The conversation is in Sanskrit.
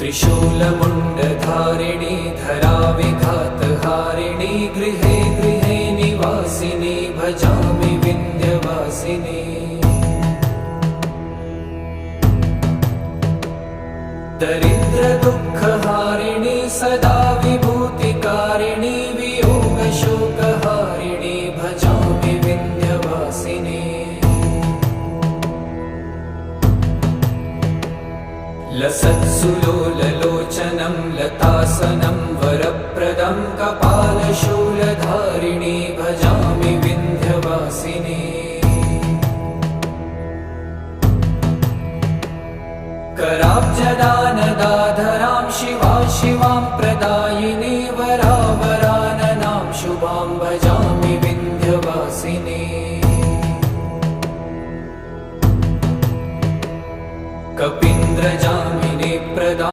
त्रिशूलमुण्डधारिणी धराविघातहारिणी गृहे गृहे निवासिनी भजामि विन्ध्यवासिनी। दरिद्रदुःखहारिणी सदा विभूतिकारिणी वियोगशोकहारिणी भजामि विन्ध्यवासिनी। लसत्सुलोललोचनं लतासनं वरप्रदं कपालशूलधारिणी भजामि